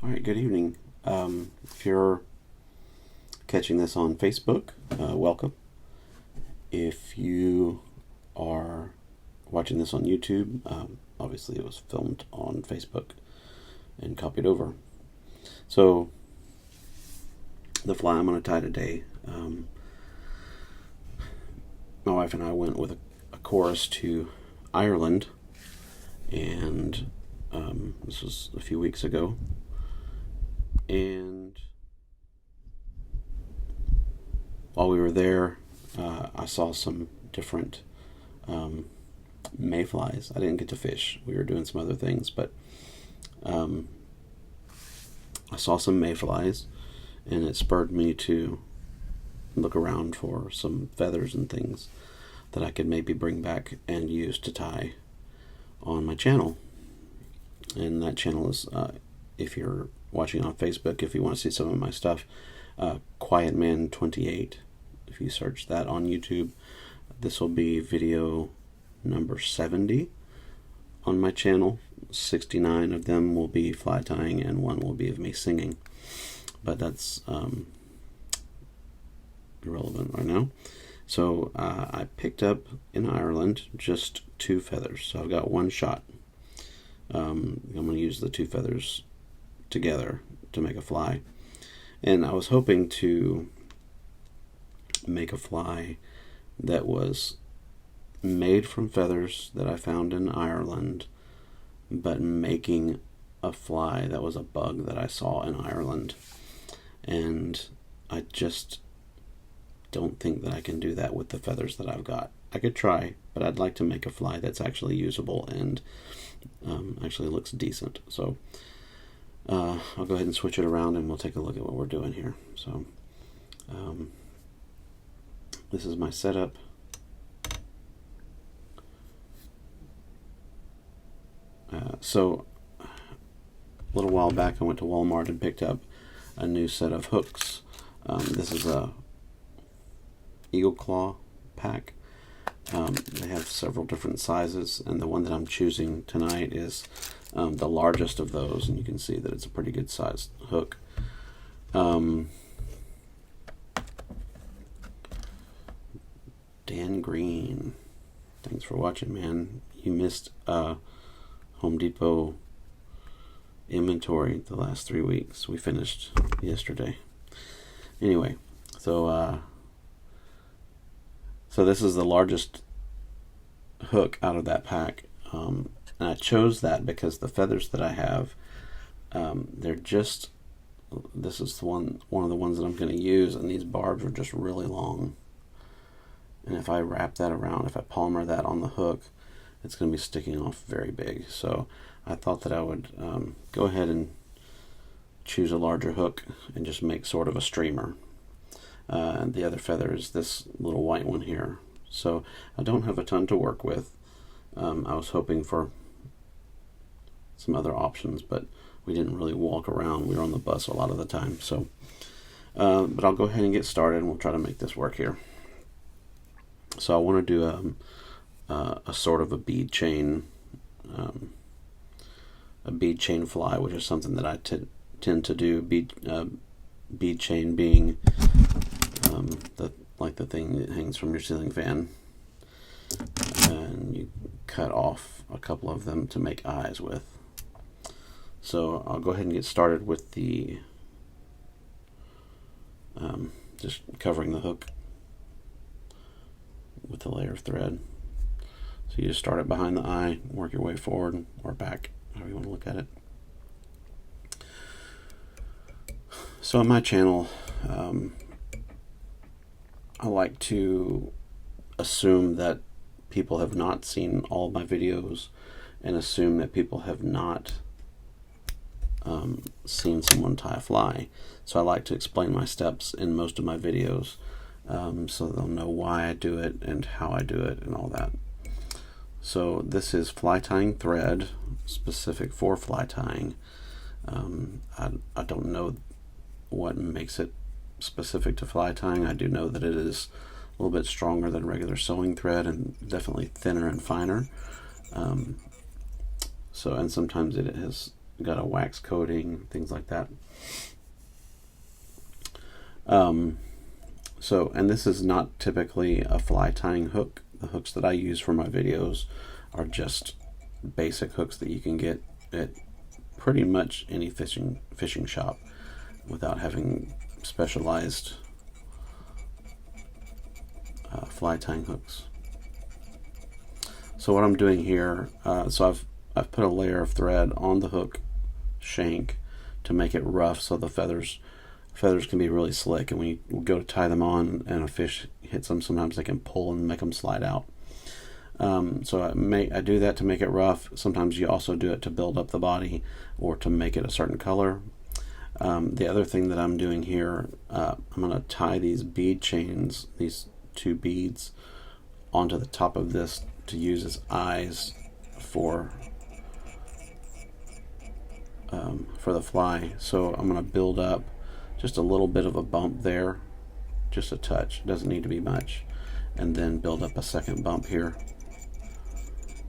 All right, good evening. If you're catching this on Facebook, welcome. If you are watching this on YouTube, obviously it was filmed on Facebook and copied over. So, the fly I'm going to tie today, my wife and I went with a chorus to Ireland, and this was a few weeks ago. And while we were there, I saw some different mayflies. I didn't get to fish. We were doing some other things, but I saw some mayflies, and it spurred me to look around for some feathers and things that I could maybe bring back and use to tie on my channel. And that channel is, if you're watching on Facebook, if you want to see some of my stuff, Quiet Man 28. If you search that on YouTube, this will be video number 70 on my channel. 69 of them will be fly tying, and one will be of me singing. But that's irrelevant right now. So I picked up in Ireland just 2 feathers. So I've got one shot. I'm going to use the 2 feathers together to make a fly, and I was hoping to make a fly that was made from feathers that I found in Ireland, but making a fly that was a bug that I saw in Ireland. And I just don't think that I can do that with the feathers that I've got. I could try, but I'd like to make a fly that's actually usable and actually looks decent. So I'll go ahead and switch it around, and we'll take a look at what we're doing here. So this is my setup. So a little while back I went to Walmart and picked up a new set of hooks. This is a eagle claw pack. They have several different sizes, and the one that I'm choosing tonight is the largest of those, and you can see that it's a pretty good sized hook. Dan Green, thanks for watching, man. You missed Home Depot inventory the last 3 weeks. We finished yesterday. Anyway, so this is the largest hook out of that pack, and I chose that because the feathers that I have, they're just, this is one of the ones that I'm going to use, and these barbs are just really long. And if I wrap that around, if I palmer that on the hook, it's going to be sticking off very big. So I thought that I would go ahead and choose a larger hook and just make sort of a streamer. And the other feather is this little white one here. So I don't have a ton to work with. I was hoping for some other options, but we didn't really walk around. We were on the bus a lot of the time. So, but I'll go ahead and get started, and we'll try to make this work here. So I want to do a sort of a bead chain fly, which is something that I tend to do. Bead chain being the thing that hangs from your ceiling fan, and you cut off a couple of them to make eyes with. So I'll go ahead and get started with the just covering the hook with the layer of thread. So you just start it behind the eye, work your way forward or back, however you want to look at it. So on my channel, I like to assume that people have not seen all of my videos, and assume that people have not seen someone tie a fly. So I like to explain my steps in most of my videos, so they'll know why I do it and how I do it and all that. So this is fly tying thread, specific for fly tying. I don't know what makes it specific to fly tying. I do know that it is a little bit stronger than regular sewing thread, and definitely thinner and finer. And sometimes it has got a wax coating, things like that. And this is not typically a fly tying hook. The hooks that I use for my videos are just basic hooks that you can get at pretty much any fishing shop without having specialized fly tying hooks. So what I'm doing here, I've put a layer of thread on the hook shank to make it rough, so the feathers can be really slick, and when you go to tie them on and a fish hits them, sometimes they can pull and make them slide out. So I do that to make it rough. Sometimes you also do it to build up the body or to make it a certain color. The other thing that I'm doing here, I'm going to tie these bead chains, these 2 beads, onto the top of this to use as eyes for the fly. So I'm going to build up just a little bit of a bump there, just a touch, doesn't need to be much, and then build up a second bump here.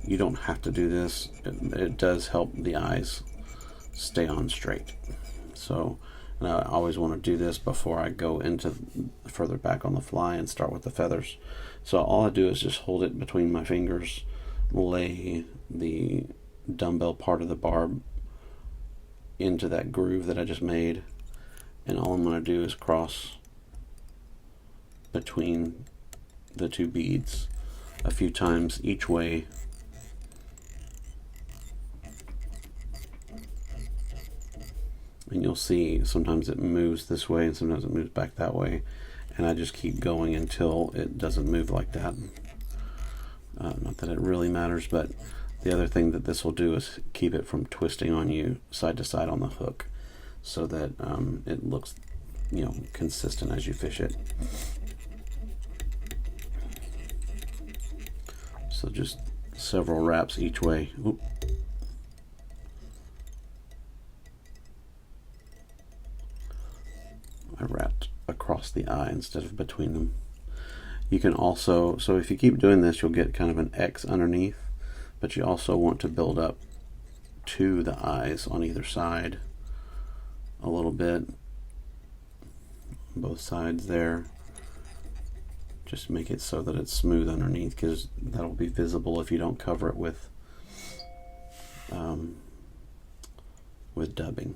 You don't have to do this. It does help the eyes stay on straight. So, and I always want to do this before I go into further back on the fly and start with the feathers. So all I do is just hold it between my fingers, lay the dumbbell part of the barb into that groove that I just made, and all I'm going to do is cross between the 2 beads a few times each way. And you'll see sometimes it moves this way and sometimes it moves back that way, and I just keep going until it doesn't move like that. Not that it really matters, but the other thing that this will do is keep it from twisting on you side to side on the hook, so that it looks, consistent as you fish it. So just several wraps each way. Oop. I wrapped across the eye instead of between them. You can also, so if you keep doing this, you'll get kind of an X underneath, but you also want to build up to the eyes on either side a little bit, both sides there. Just make it so that it's smooth underneath, because that'll be visible if you don't cover it with dubbing.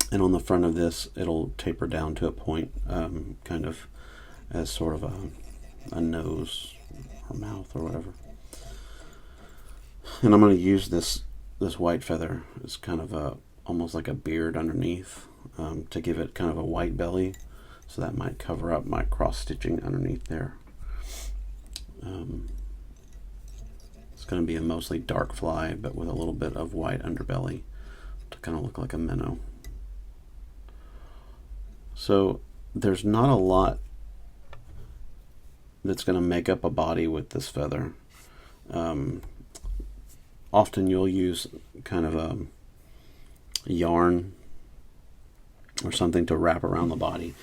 And on the front of this, it'll taper down to a point, kind of as sort of a nose or mouth or whatever. And I'm going to use this white feather as kind of almost like a beard underneath, to give it kind of a white belly. So that might cover up my cross stitching underneath there. It's going to be a mostly dark fly, but with a little bit of white underbelly to kind of look like a minnow. So there's not a lot that's going to make up a body with this feather. Often you'll use kind of a yarn or something to wrap around the body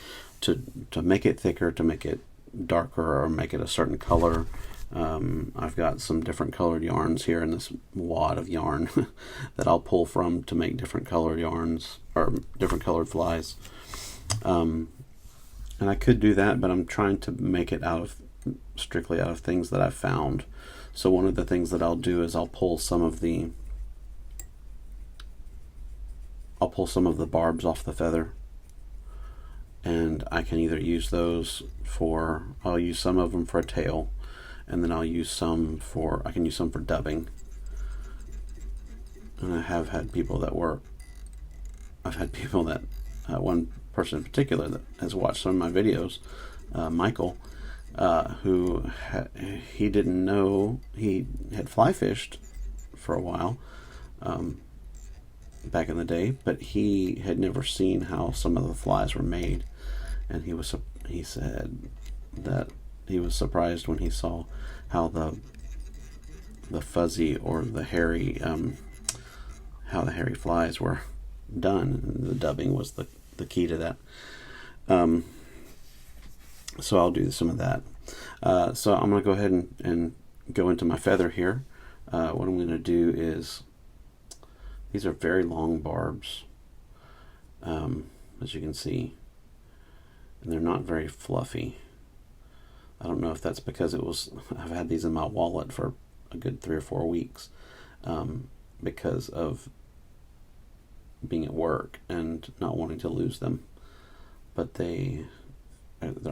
to make it thicker, to make it darker, or make it a certain color. I've got some different colored yarns here in this wad of yarn that I'll pull from to make different colored yarns or different colored flies. And I could do that, but I'm trying to make it strictly out of things that I've found. So one of the things that I'll do is I'll pull some of the barbs off the feather, and I can either use those I'll use some of them for a tail, and then I can use some for dubbing. And I've had people that one person in particular that has watched some of my videos, Michael, who he didn't know he had fly fished for a while back in the day, but he had never seen how some of the flies were made, and he said that he was surprised when he saw how the fuzzy or the hairy how the hairy flies were done. And the dubbing was the key to that. So I'll do some of that. So I'm going to go ahead and go into my feather here. What I'm going to do is These are very long barbs, as you can see, and they're not very fluffy. I don't know if that's because I've had these in my wallet for a good 3 or 4 weeks, because of being at work and not wanting to lose them. But they're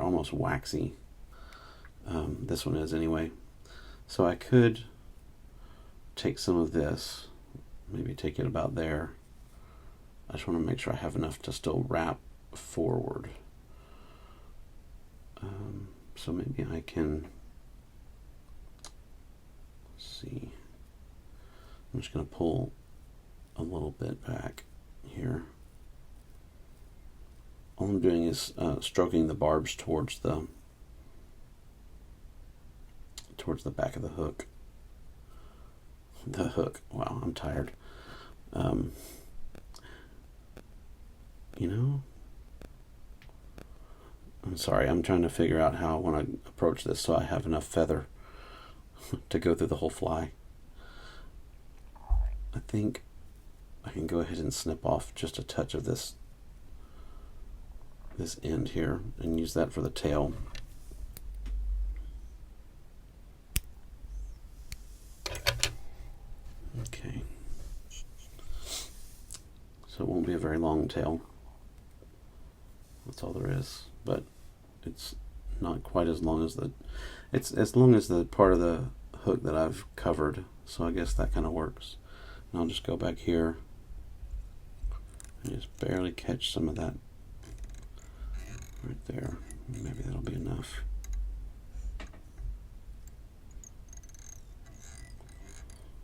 almost waxy. This one is anyway. So I could take some of this, maybe take it about there. I just want to make sure I have enough to still wrap forward. So maybe I can, let's see, I'm just going to pull a little bit back here. All I'm doing is stroking the barbs towards the back of the hook. Wow, I'm tired. You know, I'm sorry, I'm trying to figure out how I want to approach this so I have enough feather to go through the whole fly. I think I can go ahead and snip off just a touch of this end here and use that for the tail. Okay. So it won't be a very long tail. That's all there is. But it's not quite as long as it's as long as the part of the hook that I've covered. So I guess that kind of works. And I'll just go back here and just barely catch some of that right there. Maybe that'll be enough. I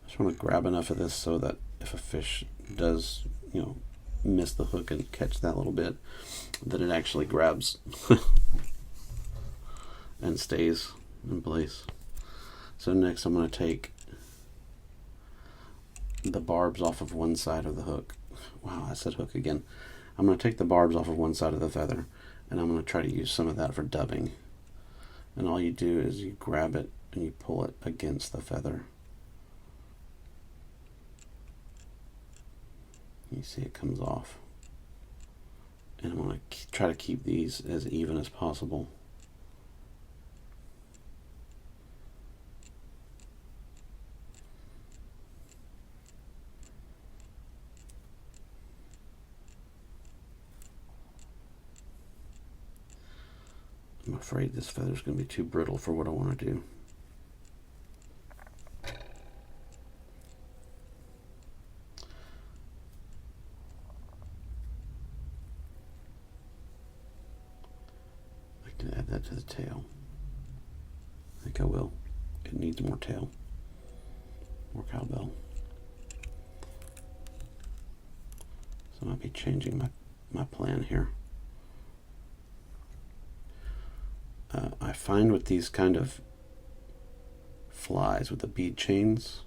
just want to grab enough of this so that if a fish does, miss the hook and catch that little bit, that it actually grabs and stays in place. So next I'm going to take the barbs off of one side of the hook. Wow, I said hook again. I'm going to take the barbs off of one side of the feather, and I'm going to try to use some of that for dubbing. And all you do is you grab it and you pull it against the feather. You see it comes off. And I'm going to try to keep these as even as possible. I'm afraid this feather is going to be too brittle for what I want to do. I can add that to the tail. I think I will. It needs more tail. More cowbell. So I might be changing my plan here. I find with these kind of flies with the bead chains,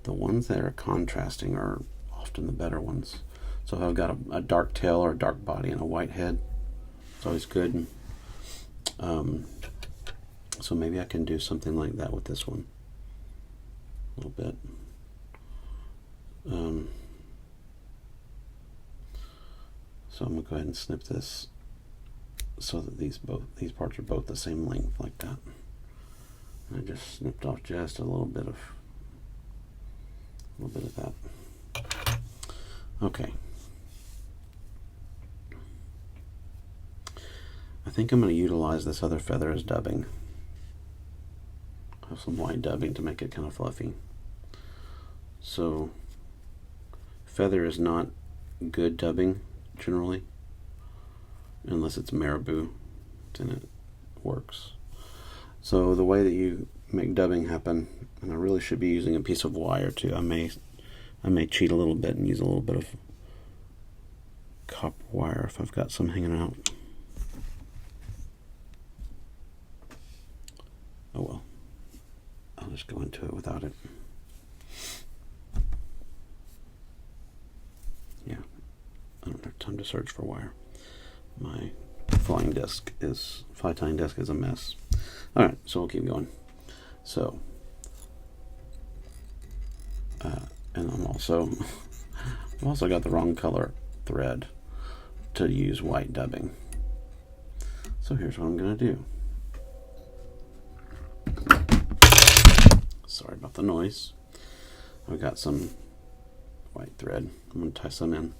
the ones that are contrasting are often the better ones. So if I've got a dark tail or a dark body and a white head, it's always good. So maybe I can do something like that with this one. A little bit. So I'm going to go ahead and snip this so that these parts are both the same length, like that. And I just snipped off just a little bit of that. Okay. I think I'm going to utilize this other feather as dubbing. I have some white dubbing to make it kind of fluffy. So feather is not good dubbing generally, unless it's marabou, then it works. So the way that you make dubbing happen, and I really should be using a piece of wire too. I may cheat a little bit and use a little bit of copper wire if I've got some hanging out. Oh well, I'll just go into it without it. Yeah, I don't have time to search for wire. My fly tying desk is a mess. All right, so we'll keep going. So And I've also got the wrong color thread to use white dubbing. So here's what I'm going to do. Sorry about the noise. I've got some white thread. I'm going to tie some in.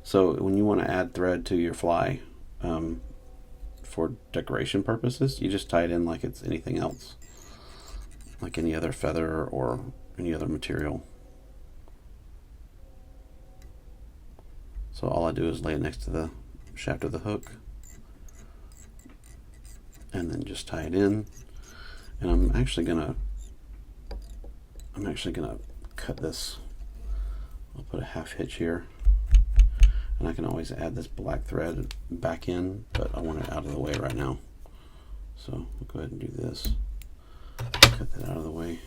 So when you want to add thread to your fly for decoration purposes, you just tie it in like it's anything else, like any other feather or any other material. So all I do is lay it next to the shaft of the hook and then just tie it in. And I'm actually gonna cut this. I'll put a half hitch here, and I can always add this black thread back in, but I want it out of the way right now. So we'll go ahead and do this. Cut that out of the way.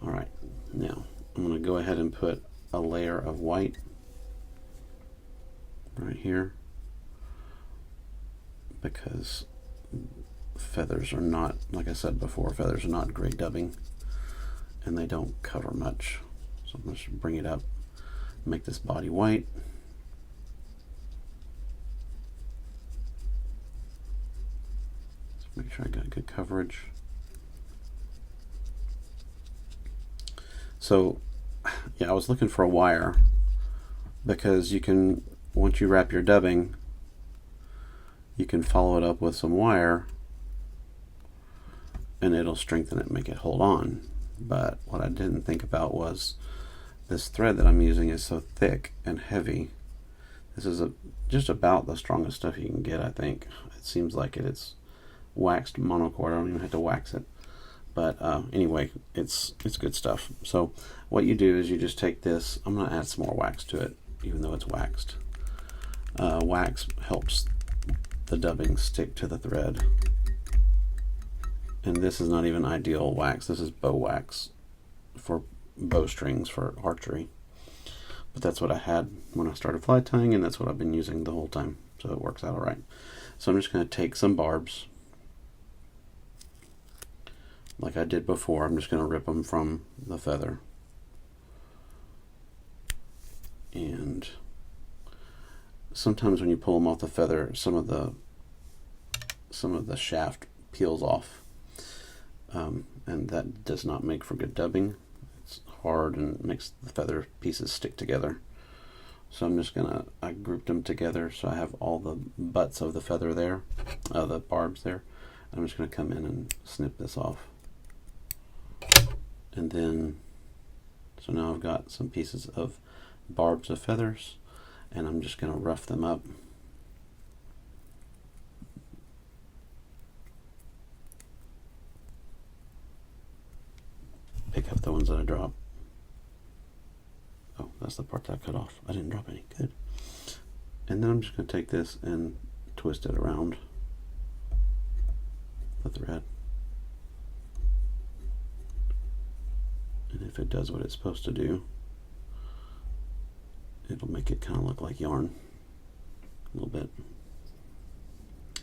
All right, now I'm going to go ahead and put a layer of white right here, because feathers are not, like I said before, feathers are not great dubbing, and they don't cover much. So I'm going to bring it up, make this body white. Let's make sure I got good coverage. So yeah, I was looking for a wire, because you can, once you wrap your dubbing, you can follow it up with some wire and it'll strengthen it, make it hold on. But what I didn't think about was this thread that I'm using is so thick and heavy. This is just about the strongest stuff you can get, I think. It seems like it's waxed monocord. I don't even have to wax it. But anyway, it's good stuff. So what you do is you just take this. I'm going to add some more wax to it, even though it's waxed. Wax helps the dubbing stick to the thread. And this is not even ideal wax. This is bow wax for bowstrings for archery. But that's what I had when I started fly tying, and that's what I've been using the whole time. So it works out all right. So I'm just going to take some barbs, like I did before. I'm just going to rip them from the feather. And sometimes when you pull them off the feather, some of the shaft peels off, and that does not make for good dubbing. It's hard and makes the feather pieces stick together. So I'm just gonna, I grouped them together so I have all the butts of the feather there, the barbs there. I'm just gonna come in and snip this off. And then, so now I've got some pieces of barbs of feathers, and I'm just gonna rough them up. Pick up the ones that I drop. Oh, that's the part that I cut off. I didn't drop any. Good. And then I'm just going to take this and twist it around the thread. And if it does what it's supposed to do, it'll make it kind of look like yarn a little bit.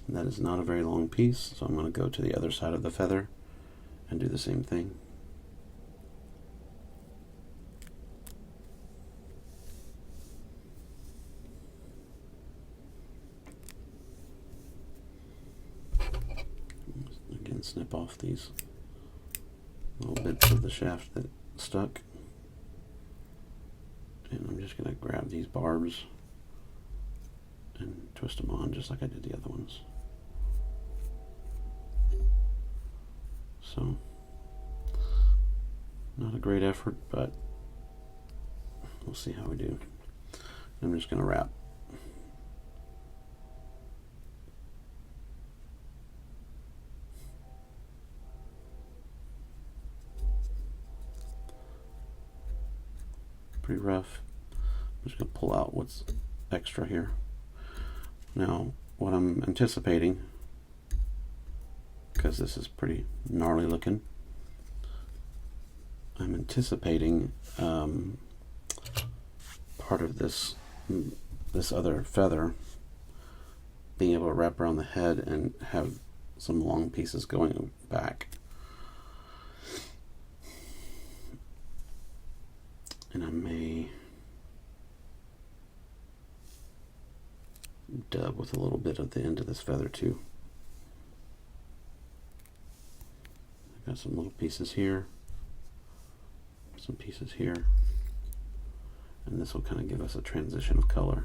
And that is not a very long piece, so I'm going to go to the other side of the feather and do the same thing. Again, snip off these little bits of the shaft that stuck. And I'm just going to grab these barbs and twist them on just like I did the other ones. So, not a great effort, but we'll see how we do. I'm just going to wrap. Pretty rough. I'm just going to pull out what's extra here. Now, what I'm anticipating, because this is pretty gnarly looking, I'm anticipating part of this other feather being able to wrap around the head and have some long pieces going back. And I may dub with a little bit of the end of this feather too. I've got some little pieces here, some pieces here, and this will kind of give us a transition of color.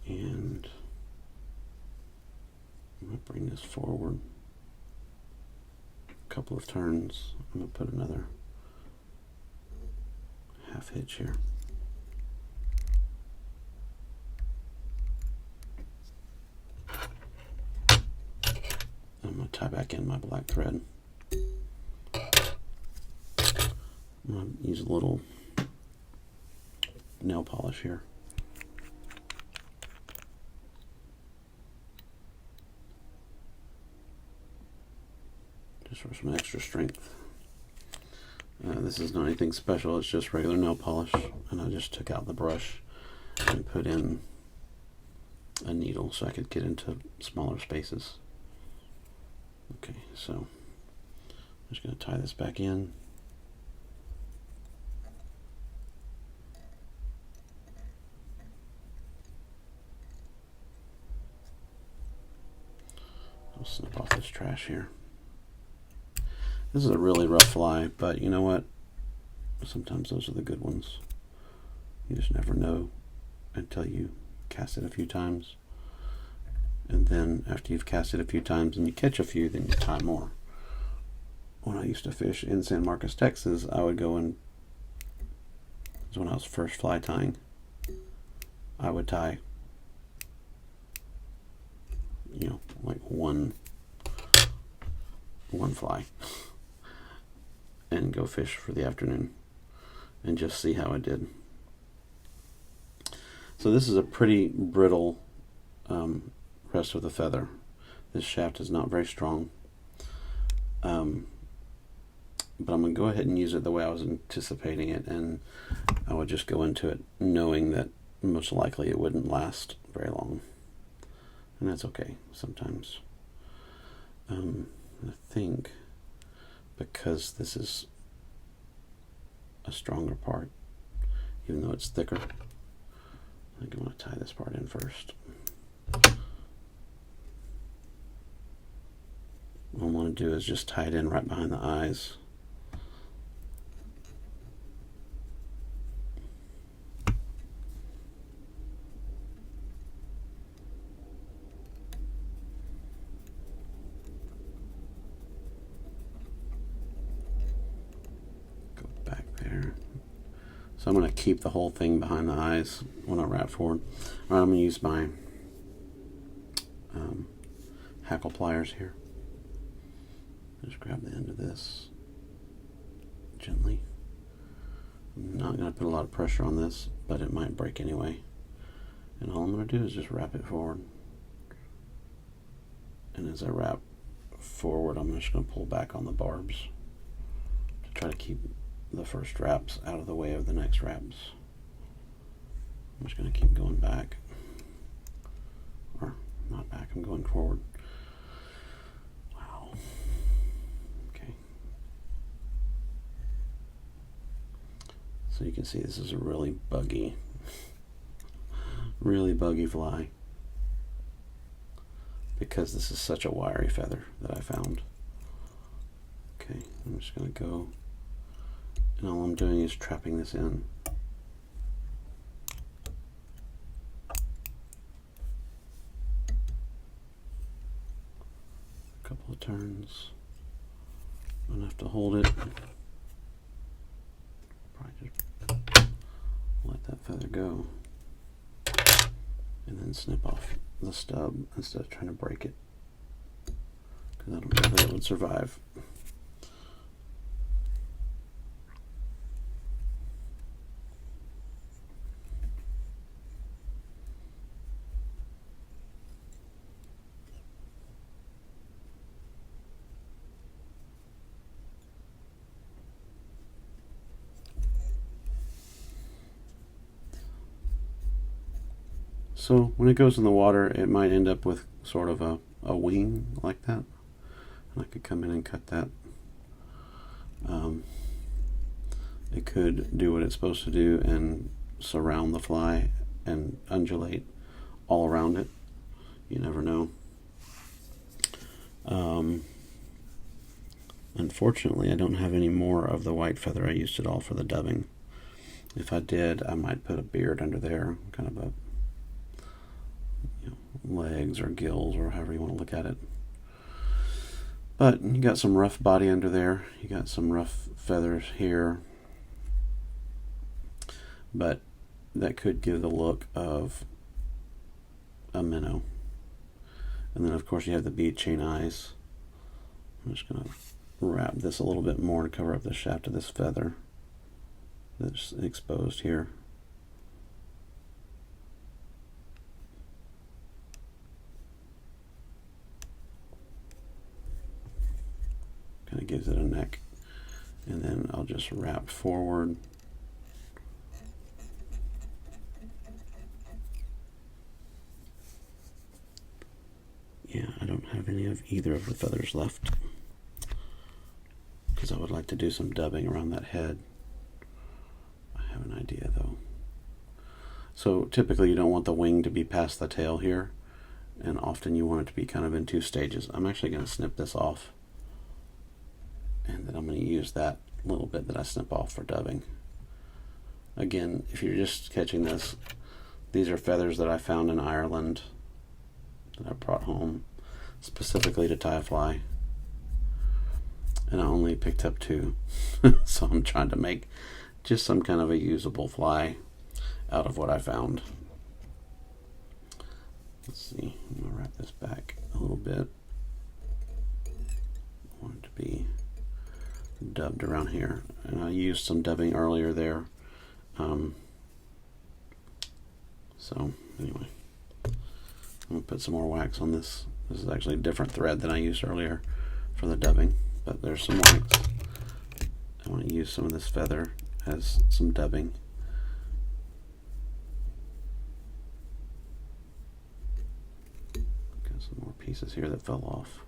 And I'm going to bring this forward a couple of turns. I'm going to put another half hitch here. I'm going to tie back in my black thread. I'm going to use a little nail polish here. Just for some extra strength. This is not anything special, it's just regular nail polish, and I just took out the brush and put in a needle so I could get into smaller spaces. Okay, so I'm just going to tie this back in. I'll snip off this trash here. This is a really rough fly, but you know what? Sometimes those are the good ones. You just never know until you cast it a few times. And then after you've cast it a few times and you catch a few, then you tie more. When I used to fish in San Marcos, Texas, I would go and, when I was first fly tying, I would tie, you know, like one fly and go fish for the afternoon and just see how it did. So this is a pretty brittle rest of the feather. This shaft is not very strong, but I'm going to go ahead and use it the way I was anticipating it, and I would just go into it knowing that most likely it wouldn't last very long, and that's okay sometimes. I think because this is a stronger part, even though it's thicker, I think I'm going to tie this part in first. What I want to do is just tie it in right behind the eyes. Go back there. So I'm going to keep the whole thing behind the eyes when I wrap forward. All right, I'm going to use my hackle pliers here. Just grab the end of this gently. I'm not going to put a lot of pressure on this, but it might break anyway. And all I'm going to do is just wrap it forward. And as I wrap forward, I'm just going to pull back on the barbs to try to keep the first wraps out of the way of the next wraps. I'm just going to keep going back. Or not back, I'm going forward. Wow. Okay. So you can see this is a really buggy fly, because this is such a wiry feather that I found. Okay, I'm just going to go, and all I'm doing is trapping this in. A couple of turns, enough to hold it. Probably just let that feather go, and then snip off the stub instead of trying to break it, because I don't know that it would survive. So when it goes in the water, it might end up with sort of a wing like that. And I could come in and cut that. It could do what it's supposed to do and surround the fly and undulate all around it. You never know. Unfortunately, I don't have any more of the white feather. I used it all for the dubbing. If I did, I might put a beard under there, kind of a legs or gills or however you want to look at it. But you got some rough body under there. You got some rough feathers here. But that could give the look of a minnow. And then of course you have the bead chain eyes. I'm just going to wrap this a little bit more to cover up the shaft of this feather that's exposed here. Kind of gives it a neck. And then I'll just wrap forward. Yeah, I don't have any of either of the feathers left because I would like to do some dubbing around that head. I have an idea though. So typically you don't want the wing to be past the tail here, and often you want it to be kind of in two stages. I'm actually going to snip this off, and then I'm going to use that little bit that I snip off for dubbing. Again, if you're just catching this, these are feathers that I found in Ireland that I brought home specifically to tie a fly, and I only picked up 2. So I'm trying to make just some kind of a usable fly out of what I found. Let's see, I'm going to wrap this back a little bit. I want it to be dubbed around here, and I used some dubbing earlier there. So anyway, I'm going to put some more wax on this. This is actually a different thread than I used earlier for the dubbing, but there's some wax. I want to use some of this feather as some dubbing. Got some more pieces here that fell off.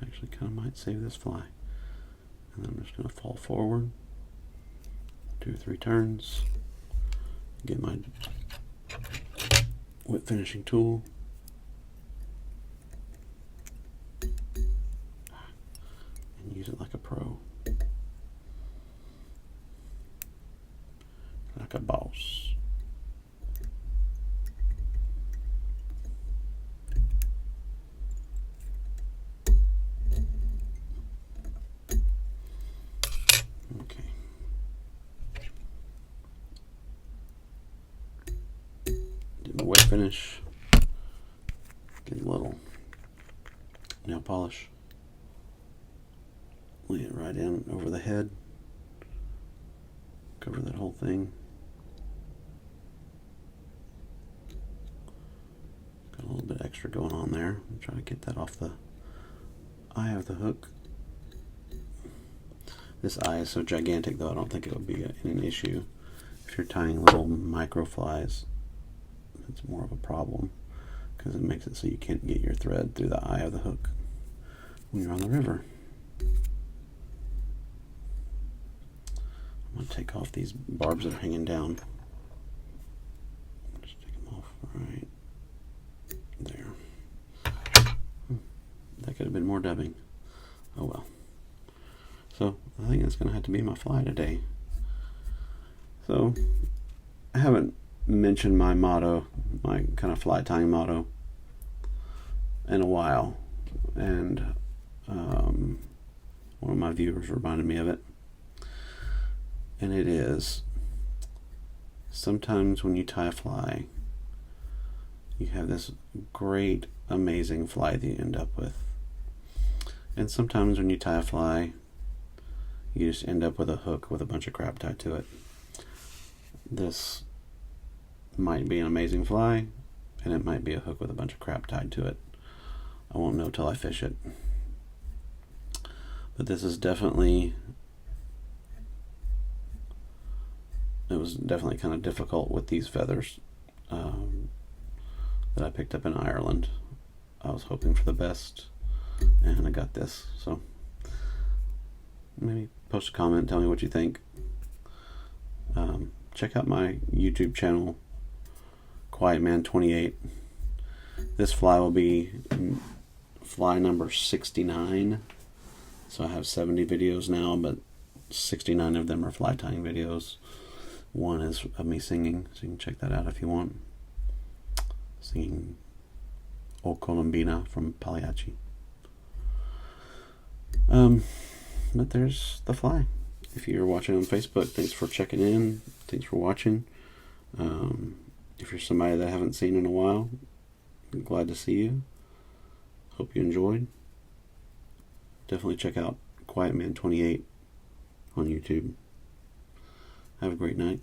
Actually kind of might save this fly. And then I'm just going to fall forward 2 or 3 turns, get my whip finishing tool, and use it like a pro, like a boss. Wet finish, get a little nail polish, lay it right in over the head, cover that whole thing. Got a little bit extra going on there. I'm trying to get that off the eye of the hook. This eye is so gigantic though, I don't think it would be an issue if you're tying little micro flies. It's more of a problem because it makes it so you can't get your thread through the eye of the hook when you're on the river. I'm going to take off these barbs that are hanging down. Just take them off right there. That could have been more dubbing. Oh well. So I think that's going to have to be my fly today. So I haven't mentioned my motto, my kind of fly tying motto, in a while, and one of my viewers reminded me of it, and it is, sometimes when you tie a fly, you have this great, amazing fly that you end up with, and sometimes when you tie a fly, you just end up with a hook with a bunch of crap tied to it. this might be an amazing fly, and it might be a hook with a bunch of crap tied to it. I won't know till I fish it. But this is definitely, it was definitely kind of difficult with these feathers that I picked up in Ireland. I was hoping for the best, and I got this. So maybe post a comment, tell me what you think. Check out my YouTube channel, Quiet Man 28. This fly will be fly number 69. So I have 70 videos now, but 69 of them are fly tying videos. One is of me singing, so you can check that out if you want. Singing O Colombina from Pagliacci. But there's the fly. If you're watching on Facebook, thanks for checking in. Thanks for watching. If you're somebody that I haven't seen in a while, I'm glad to see you. Hope you enjoyed. Definitely check out Quiet Man 28 on YouTube. Have a great night.